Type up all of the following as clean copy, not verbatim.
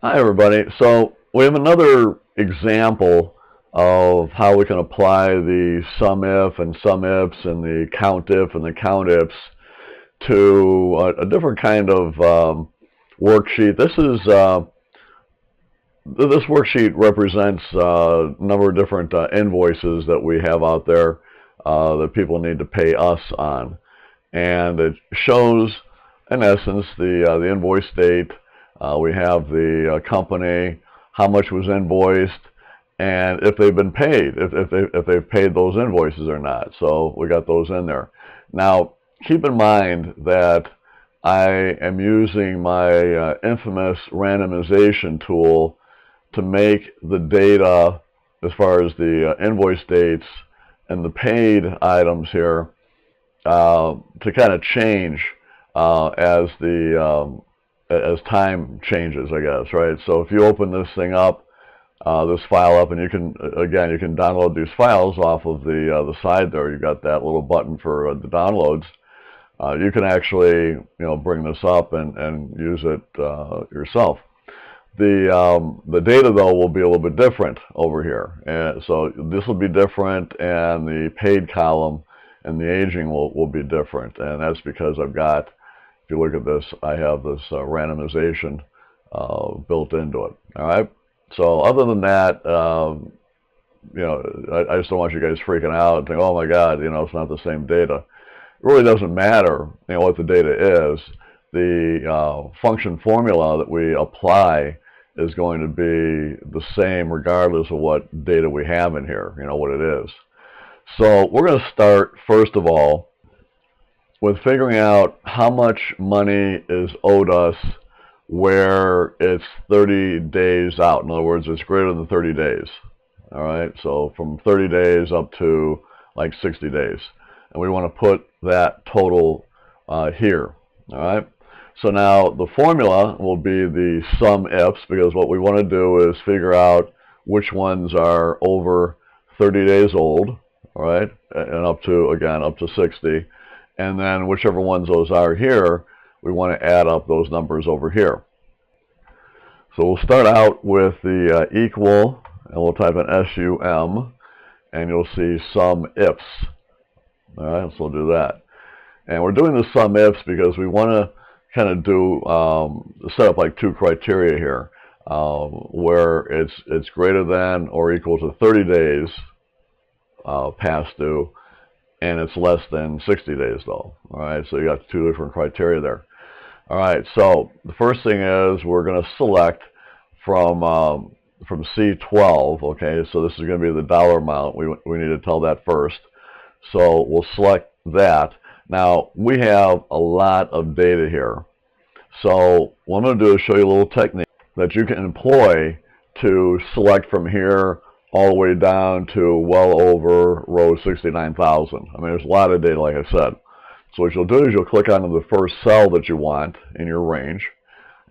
Hi everybody. So we have another example of how we can apply the SUMIF and SUMIFS and the COUNTIF and the COUNTIFs to a different kind of worksheet. This worksheet represents a number of different invoices that we have out there that people need to pay us on, and it shows in essence the invoice date. We have the company, how much was invoiced, and if they've been paid, if they've paid those invoices or not. So we got those in there. Now, keep in mind that I am using my infamous randomization tool to make the data, as far as the invoice dates and the paid items here, to kind of change as time changes, I guess, right? So if you open this thing up, this file up, and you can download these files off of the side there. You've got that little button for the downloads. You can actually, bring this up and use it yourself. The data though will be a little bit different over here, and so this will be different, and the paid column and the aging will be different, and that's because I've got, if you look at this, I have this randomization built into it. All right. So other than that, I just don't want you guys freaking out and think, oh my God, it's not the same data. It really doesn't matter, what the data is. The function formula that we apply is going to be the same regardless of what data we have in here, what it is. So we're going to start, first of all, with figuring out how much money is owed us where it's 30 days out. In other words, it's greater than 30 days. All right, so from 30 days up to like 60 days. And we want to put that total here. All right, so now the formula will be the SUMIFs, because what we want to do is figure out which ones are over 30 days old, all right, and up to 60. And then whichever ones those are here, we want to add up those numbers over here. So we'll start out with the equal, and we'll type in SUM, and you'll see SUMIFs. All right, so we'll do that. And we're doing the SUMIFs because we want to kind of do set up like two criteria here, where it's greater than or equal to 30 days past due, and it's less than 60 days though. All right, so you got two different criteria there. All right, so the first thing is we're going to select from C12. Okay, so this is going to be the dollar amount. We need to tell that first. So we'll select that. Now we have a lot of data here. So what I'm going to do is show you a little technique that you can employ to select from here all the way down to well over row 69,000. I mean, there's a lot of data, like I said. So what you'll do is you'll click on the first cell that you want in your range,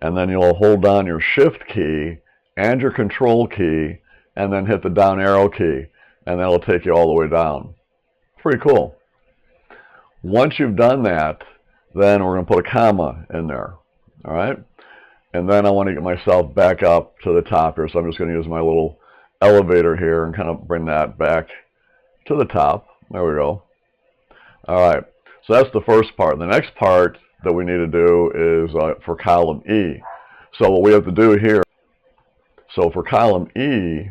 and then you'll hold down your Shift key and your Control key, and then hit the down arrow key, and that'll take you all the way down. Pretty cool. Once you've done that, then we're going to put a comma in there. All right? And then I want to get myself back up to the top here, so I'm just going to use my little elevator here and kind of bring that back to the top. There we go. All right, so that's the first part. The next part that we need to do is for column E. So what we have to do here, so for column E,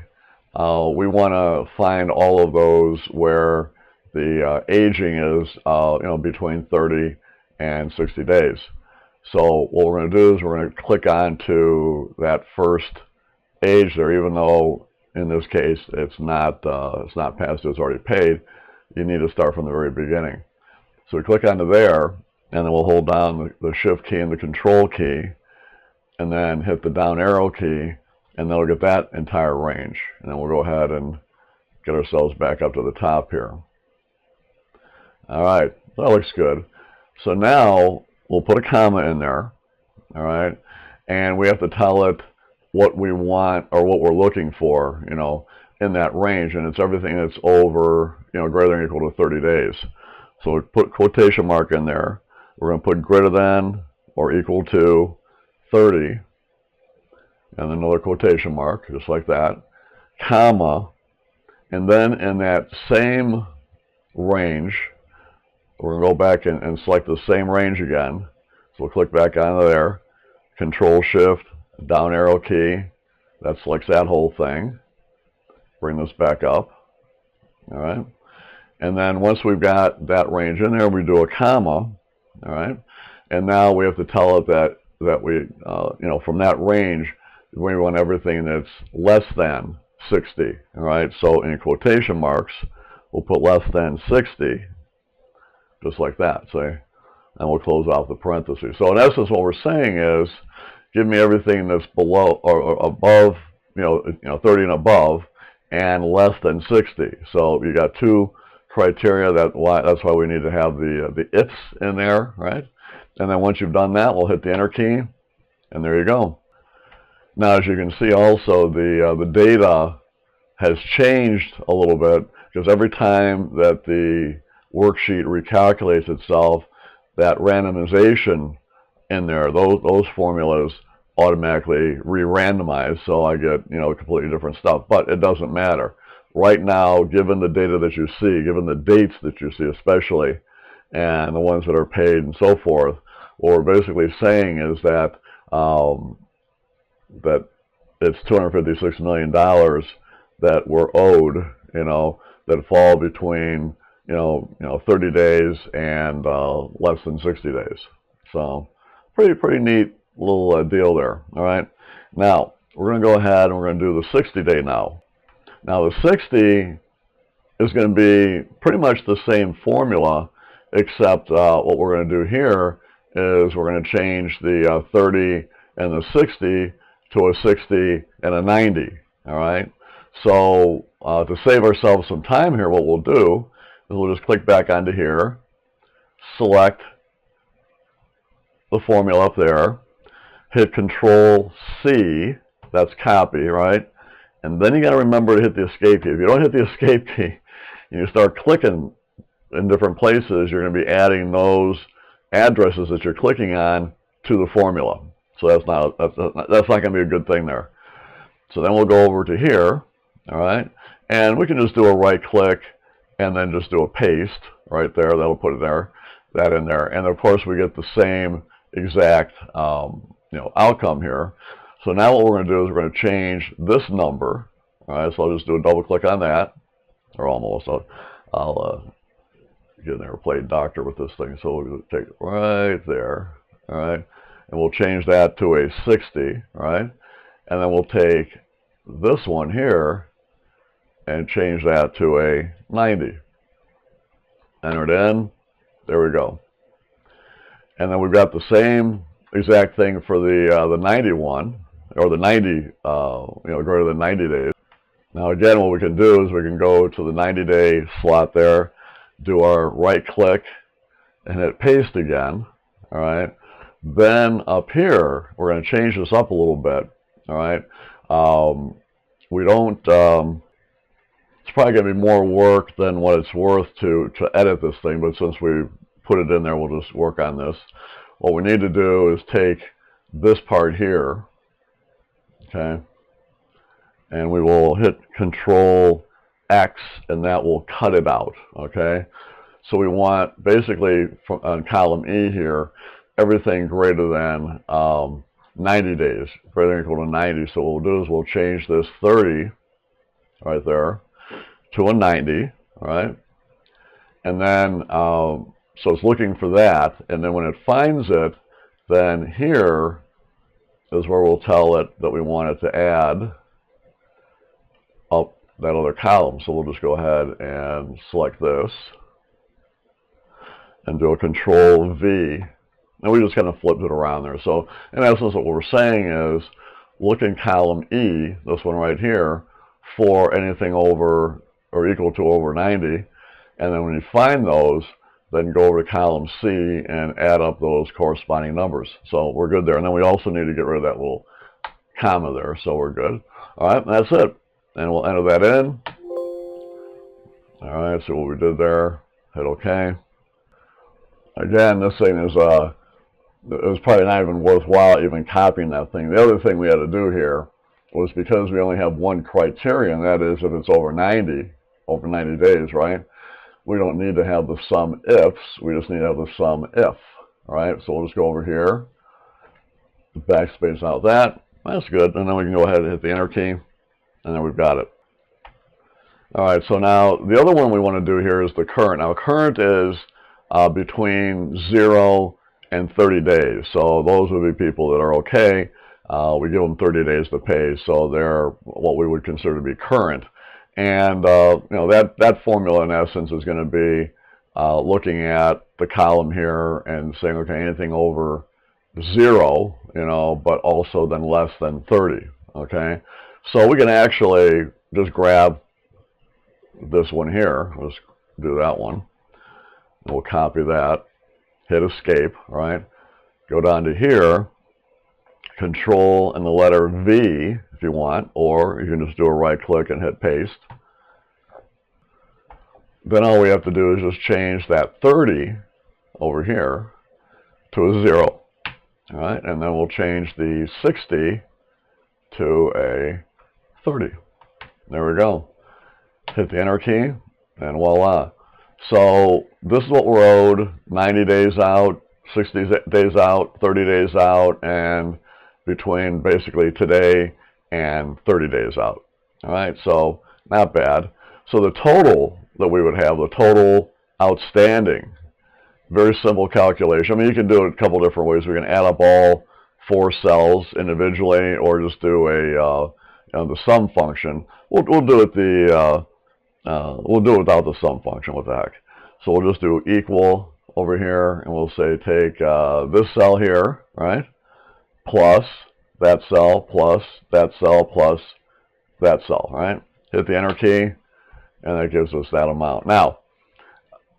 we want to find all of those where the aging is between 30 and 60 days. So what we're going to do is we're going to click on to that first age there, even though in this case it's not past due, it's already paid. You need to start from the very beginning. So we click onto there, and then we'll hold down the Shift key and the Control key, and then hit the down arrow key, and then we'll get that entire range. And then we'll go ahead and get ourselves back up to the top here. All right, that looks good. So now we'll put a comma in there, all right, and we have to tell it what we want or what we're looking for, in that range, and it's everything that's over, greater than or equal to 30 days. So we put quotation mark in there. We're going to put greater than or equal to 30, and another quotation mark, just like that, comma, and then in that same range, we're going to go back and select the same range again. So we'll click back onto there, Control-Shift, down arrow key, that selects that whole thing. Bring this back up, all right? And then once we've got that range in there, we do a comma, all right? And now we have to tell it that we, you know, from that range, we want everything that's less than 60, all right? So in quotation marks, we'll put less than 60, just like that, see? And we'll close off the parentheses. So in essence, what we're saying is, give me everything that's below or above, you know, 30 and above, and less than 60. So you got two criteria. That's why we need to have the ifs in there, right? And then once you've done that, we'll hit the enter key, and there you go. Now, as you can see, also the data has changed a little bit, because every time that the worksheet recalculates itself, that randomization in there, those formulas automatically re-randomize, so I get, you know, completely different stuff. But it doesn't matter. Right now, given the data that you see, given the dates that you see especially, and the ones that are paid and so forth, what we're basically saying is that that it's $256 million that we're owed, you know, that fall between, you know, 30 days and less than 60 days. So pretty neat little deal there. All right. Now we're going to go ahead and we're going to do the 60-day now. Now the 60 is going to be pretty much the same formula, except what we're going to do here is we're going to change the 30 and the 60 to a 60 and a 90. All right. So to save ourselves some time here, what we'll do is we'll just click back onto here, select the formula up there, hit Control C, that's copy, right? And then you got to remember to hit the escape key. If you don't hit the escape key, and you start clicking in different places, you're going to be adding those addresses that you're clicking on to the formula. So that's not going to be a good thing there. So then we'll go over to here, all right? And we can just do a right click and then just do a paste right there. That'll put it there, that in there. And of course we get the same exact you know, outcome here. So now what we're going to do is we're going to change this number. All right, so I'll just do a double click on that, or almost. I'll get in there, play doctor with this thing. So we'll take it right there. All right, and we'll change that to a 60. Right, and then we'll take this one here and change that to a 90. Enter it in. There we go. And then we've got the same exact thing for the 91, or the 90, you know, greater than 90 days. Now again, what we can do is we can go to the 90-day slot there, do our right click, and hit paste again. All right. Then up here, we're going to change this up a little bit. All right. We don't. It's probably going to be more work than what it's worth to edit this thing, but since we put it in there, we'll just work on this. What we need to do is take this part here, okay, and we will hit Control X, and that will cut it out, okay? So we want, basically, on column E here, everything greater than 90 days, greater than or equal to 90. So what we'll do is we'll change this 30 right there to a 90, all right? And then, so it's looking for that, and then when it finds it, then here is where we'll tell it that we want it to add up that other column. So we'll just go ahead and select this and do a Control V, and we just kind of flipped it around there. So in essence, what we're saying is look in column E, this one right here, for anything over or equal to over 90, and then when you find those, then go over to column C and add up those corresponding numbers. So we're good there. And then we also need to get rid of that little comma there, so we're good. All right, that's it. And we'll enter that in. All right, so what we did there, hit OK. Again, this thing is it was probably not even worthwhile even copying that thing. The other thing we had to do here was, because we only have one criteria, and that is if it's over 90 days, right? We don't need to have the SUMIFS, we just need to have the SUMIF, all right? So we'll just go over here, backspace out that, that's good, and then we can go ahead and hit the enter key, and then we've got it. All right, so now the other one we want to do here is the current. Now current is between 0 and 30 days, so those would be people that are okay. We give them 30 days to pay, so they're what we would consider to be current. And you know, that formula in essence is going to be looking at the column here and saying, okay, anything over 0, you know, but also then less than 30. Okay, so we can actually just grab this one here. Let's do that one. We'll copy that, hit escape, right? Go down to here, Control and the letter V if you want, or you can just do a right click and hit paste. Then all we have to do is just change that 30 over here to a 0. All right, and then we'll change the 60 to a 30. There we go. Hit the enter key, and voila. So this is what we're owed: 90 days out, 60 days out, 30 days out, and between basically today and 30 days out. All right, so not bad. So the total that we would have, the total outstanding, very simple calculation. I mean, you can do it a couple different ways. We can add up all 4 cells individually, or just do a you know, the sum function. We'll do it we'll do it without the sum function. What the heck? So we'll just do equal over here, and we'll say take this cell here, right, plus that cell, plus that cell, plus that cell, right? Hit the enter key, and that gives us that amount. Now,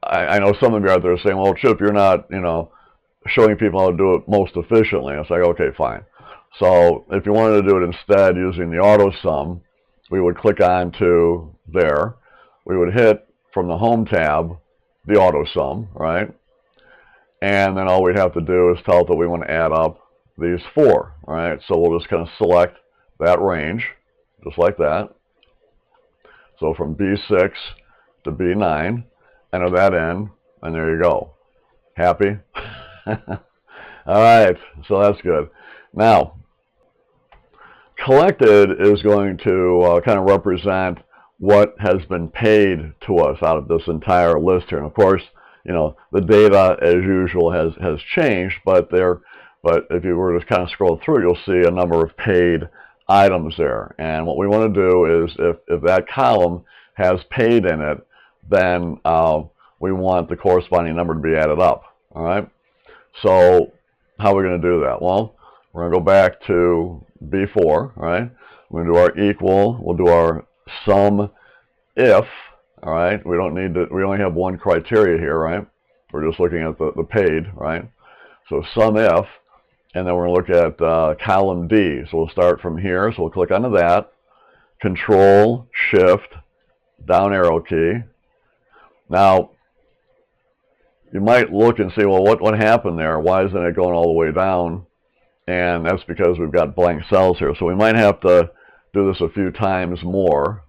I know some of you out there are saying, well, Chip, you're not, you know, showing people how to do it most efficiently. It's like, okay, fine. So if you wanted to do it instead using the auto sum, we would click on to there. We would hit from the home tab the auto sum, right? And then all we'd have to do is tell it that we want to add up these 4, right? So we'll just kind of select that range, just like that. So from B6 to B9, enter that in, and there you go. Happy? All right, so that's good. Now, collected is going to kind of represent what has been paid to us out of this entire list here. And of course, you know, the data as usual has changed, but if you were to kind of scroll through, you'll see a number of paid items there. And what we want to do is, if that column has paid in it, then we want the corresponding number to be added up. All right. So how are we going to do that? Well, we're going to go back to B4. All right. We're going to do our equal. We'll do our sum if. All right. We don't need to. We only have one criteria here, right? We're just looking at the paid, right? So sum if. And then we're going to look at column D. So we'll start from here. So we'll click onto that. Control, Shift, down arrow key. Now, you might look and say, well, what happened there? Why isn't it going all the way down? And that's because we've got blank cells here. So we might have to do this a few times more.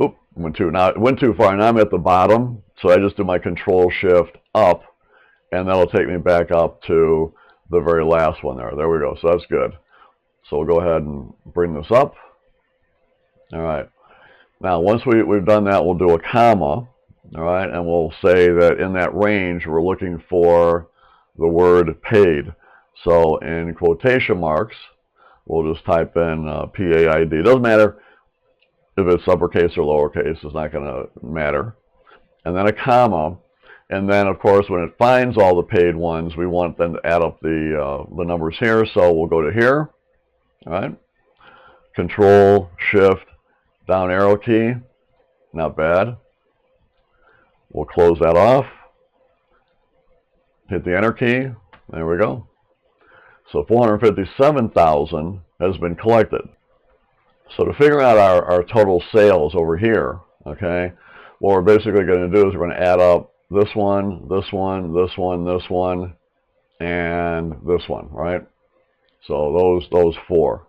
Oop, went too far. Now I'm at the bottom. So I just do my Control, Shift, up. And that'll take me back up to the very last one there. There we go. So that's good. So we'll go ahead and bring this up. All right. Now, once we've done that, we'll do a comma. All right. And we'll say that in that range, we're looking for the word paid. So in quotation marks, we'll just type in PAID. It doesn't matter if it's uppercase or lowercase. It's not going to matter. And then a comma. And then, of course, when it finds all the paid ones, we want them to add up the numbers here. So we'll go to here, all right? Control, Shift, down arrow key. Not bad. We'll close that off. Hit the enter key. There we go. So 457,000 has been collected. So to figure out our total sales over here, okay, what we're basically going to do is we're going to add up this one, this one, this one, this one, and this one, right? So those 4,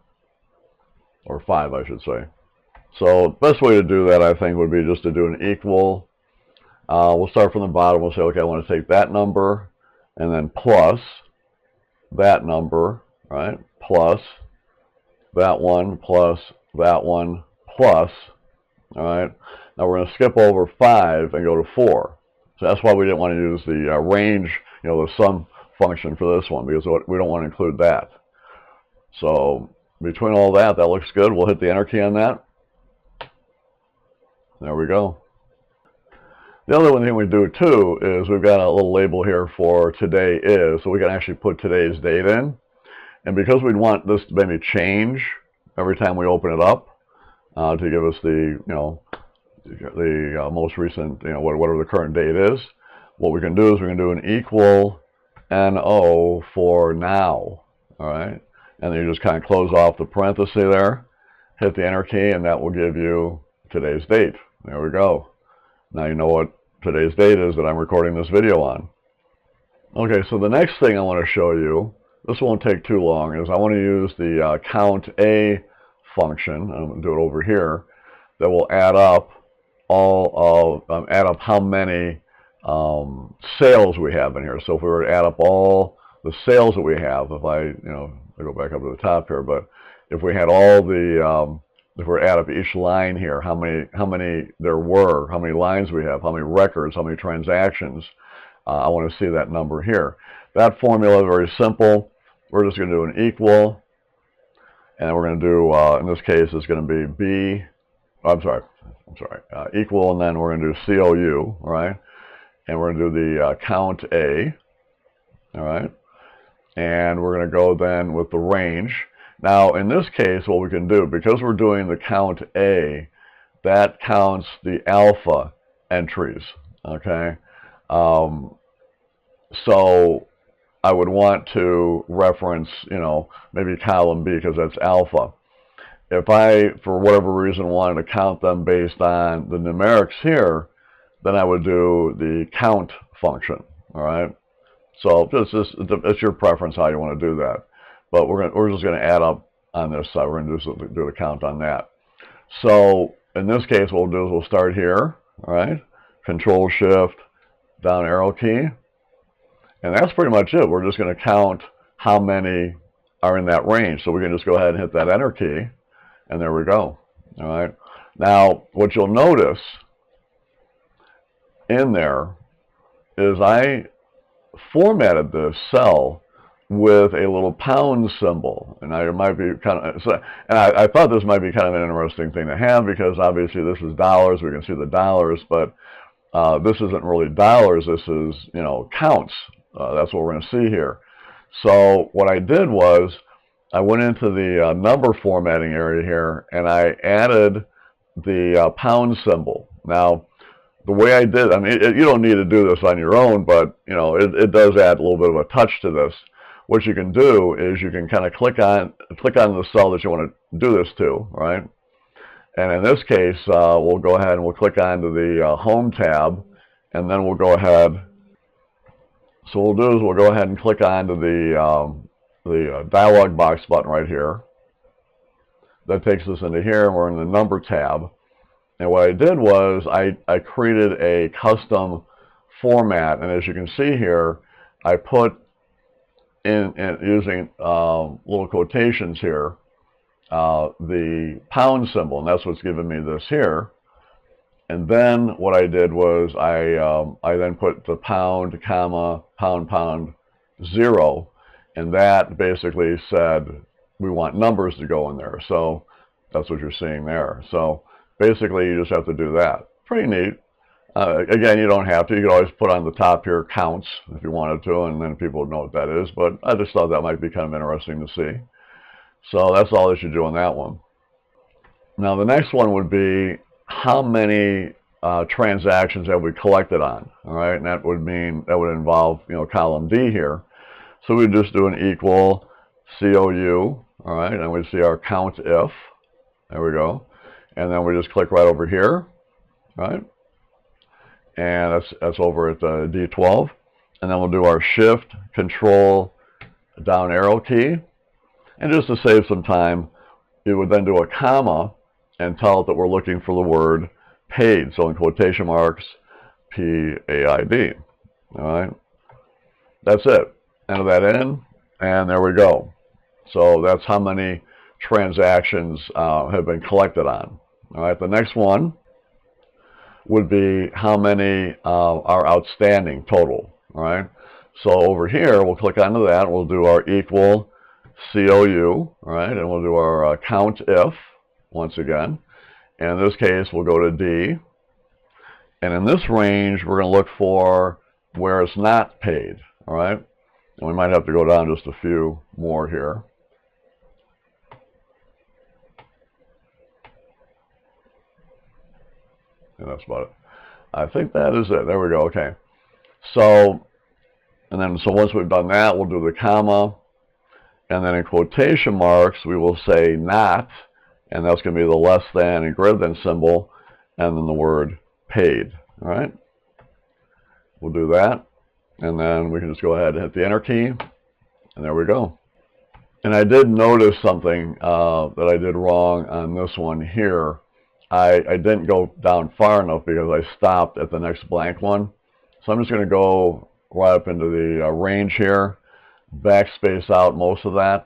or 5, I should say. So the best way to do that, I think, would be just to do an equal. We'll start from the bottom. We'll say, okay, I want to take that number and then plus that number, right? Plus that one, plus that one, plus, all right? Now we're going to skip over 5 and go to 4. So that's why we didn't want to use the range, the sum function for this one, because we don't want to include that. So between all that looks good. We'll hit the enter key on that. There we go. The other one thing we do too is we've got a little label here for today is, so we can actually put today's date in. And because we'd want this to maybe change every time we open it up to give us the, the most recent, whatever the current date is, what we can do is we can do an equal NO for now, all right? And then you just kind of close off the parenthesis there, hit the enter key, and that will give you today's date. There we go. Now you know what today's date is that I'm recording this video on. Okay, so the next thing I want to show you, this won't take too long, is I want to use the count A function. I'm going to do it over here. That will add up how many sales we have in here. So if we were to add up all the sales that we have, if I go back up to the top here, but if we had all the if we add up each line here, how many there were, how many lines we have, how many records, how many transactions, I want to see that number here. That formula is very simple. We're just going to do an equal, and we're going to do, in this case, it's going to be equal, and then we're going to do COU, all right? And we're going to do the count A, all right? And we're going to go then with the range. Now, in this case, what we can do, because we're doing the count A, that counts the alpha entries, okay? So I would want to reference, maybe column B, because that's alpha. If I, for whatever reason, wanted to count them based on the numerics here, then I would do the count function, all right? So it's your preference how you want to do that. But we're just going to add up on this side. We're going to do the count on that. So in this case, what we'll do is we'll start here, all right? Control Shift, down arrow key. And that's pretty much it. We're just going to count how many are in that range. So we can just go ahead and hit that enter key. And there we go. All right. Now, what you'll notice in there is I formatted this cell with a little pound symbol, and it might be kind of. And I thought this might be kind of an interesting thing to have, because obviously this is dollars. We can see the dollars, but this isn't really dollars. This is counts. That's what we're going to see here. So what I did was I went into the number formatting area here, and I added the pound symbol. Now, the way I did, I mean, you don't need to do this on your own, but it does add a little bit of a touch to this. What you can do is you can kind of click on the cell that you want to do this to, right? And in this case, we'll go ahead and we'll click onto the Home tab, and then we'll go ahead. So what we'll do is we'll go ahead and click onto the dialog box button right here. That takes us into here, and we're in the number tab. And what I did was I created a custom format, and as you can see here, I put in using little quotations here the pound symbol, and that's what's giving me this here. And then what I did was I then put the pound, comma, pound, 0, and that basically said we want numbers to go in there. So that's what you're seeing there. So basically you just have to do that. Pretty neat. Again, you don't have to. You could always put on the top here counts if you wanted to, and then people would know what that is. But I just thought that might be kind of interesting to see. So that's all that you do on that one. Now the next one would be how many transactions have we collected on, all right? And that would involve, column D here. So we just do an equal COU, all right? And we see our count if. There we go. And then we just click right over here, right? And that's over at D12. and then we'll do our Shift, Control, down arrow key. And just to save some time, we would then do a comma and tell it that we're looking for the word paid. So in quotation marks, P-A-I-D. All right. That's it. Enter that in, and there we go. So that's how many transactions have been collected on. All right. The next one would be how many are outstanding total. All right. So over here, we'll click onto that. We'll do our equal COU. All right, and we'll do our count if once again. And in this case, we'll go to D. And in this range, we're going to look for where it's not paid. All right. And we might have to go down just a few more here. And that's about it. I think that is it. There we go. Okay. So, and then so once we've done that, we'll do the comma. And then in quotation marks, we will say not. And that's going to be the less than and greater than symbol. And then the word paid. All right. We'll do that. And then we can just go ahead and hit the enter key. And there we go. And I did notice something that I did wrong on this one here. I didn't go down far enough because I stopped at the next blank one. So I'm just going to go right up into the range here, backspace out most of that,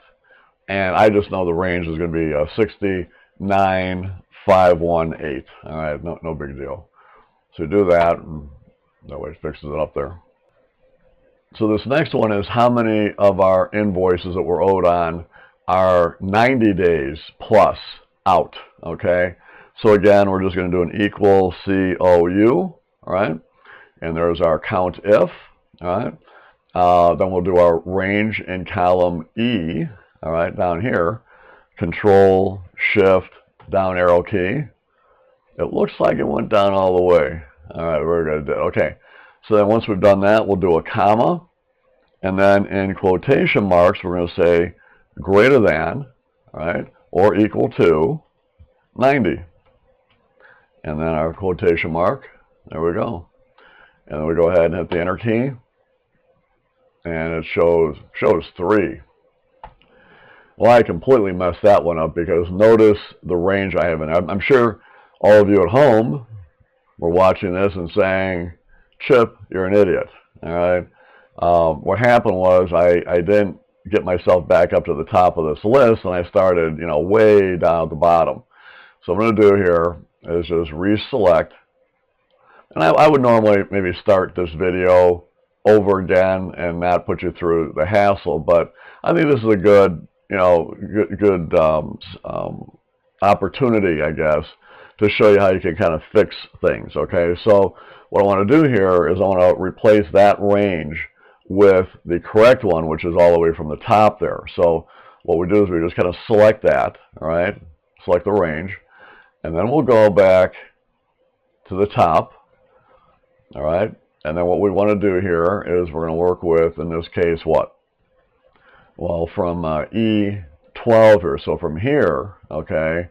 and I just know the range is going to be 69518. All right, no big deal. So do that, and that way it fixes it up there. So this next one is how many of our invoices that we're owed on are 90 days plus out, okay? So again, we're just going to do an equal COU, all right? And there's our count if, all right? Then we'll do our range in column E, all right, down here. Control, Shift, down arrow key. It looks like it went down all the way. All right, we're going to do, okay. So then once we've done that, we'll do a comma. And then in quotation marks, we're going to say greater than, all right, or equal to 90. And then our quotation mark, there we go. And then we go ahead and hit the enter key. And it shows 3. Well, I completely messed that one up because notice the range I have in. I'm sure all of you at home were watching this and saying, Chip, you're an idiot. All right. What happened was I didn't get myself back up to the top of this list, and I started, way down at the bottom. So what I'm going to do here is just reselect. And I would normally maybe start this video over again and not put you through the hassle, but I think this is a good, good opportunity, I guess, to show you how you can kind of fix things, okay? So what I want to do here is I want to replace that range with the correct one, which is all the way from the top there. So what we do is we just kind of select that, all right? Select the range, and then we'll go back to the top, all right? And then what we want to do here is we're going to work with, in this case, what? Well, from E12 here. So from here, okay,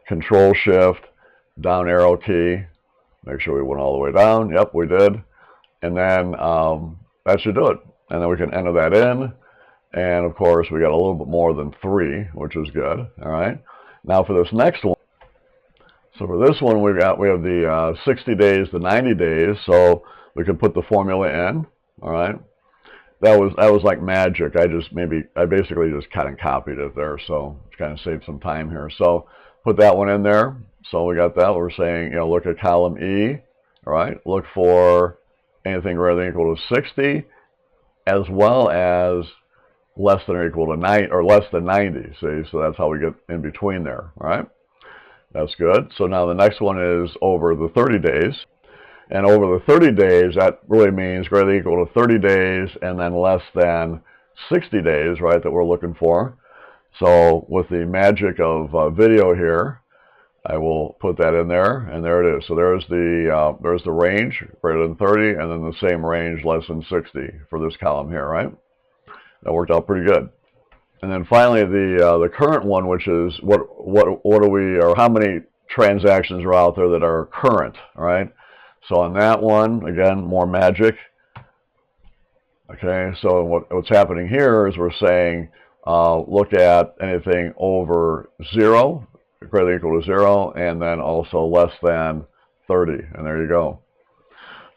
Control Shift, down arrow key. Make sure we went all the way down. Yep, we did. And then that should do it. And then we can enter that in. And of course, we got a little bit more than 3, which is good. All right. Now for this next one. So for this one, we have the 60 days to 90 days. So we can put the formula in. All right. That was like magic. I basically just kind of copied it there. So it's kind of saved some time here. So put that one in there. So we got that. We're saying, look at column E. All right. Look for anything greater than or equal to 60, as well as less than or equal to 90 or less than 90. See, so that's how we get in between there. All right. That's good. So now the next one is over the 30 days. And over the 30 days, that really means greater than or equal to 30 days and then less than 60 days, right, that we're looking for. So with the magic of video here, I will put that in there, and there it is. So there's the range, greater than 30, and then the same range, less than 60 for this column here, right? That worked out pretty good. And then finally, the current one, which is what are we, or how many transactions are out there that are current, all right? So on that one, again, more magic. Okay, so what's happening here is we're saying look at anything over 0, greater than or equal to 0, and then also less than 30, and there you go.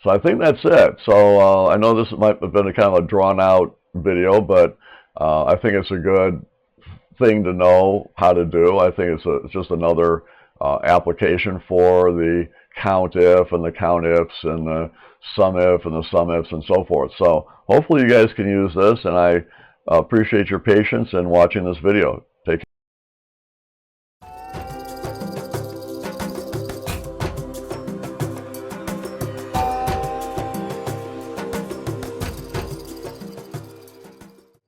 So I think that's it. So I know this might have been a kind of a drawn-out video, but I think it's a good thing to know how to do. I think it's just another application for the COUNTIF and the COUNTIFs and the SUMIF and the SUMIFs and so forth. So hopefully you guys can use this, and I appreciate your patience in watching this video. Take care.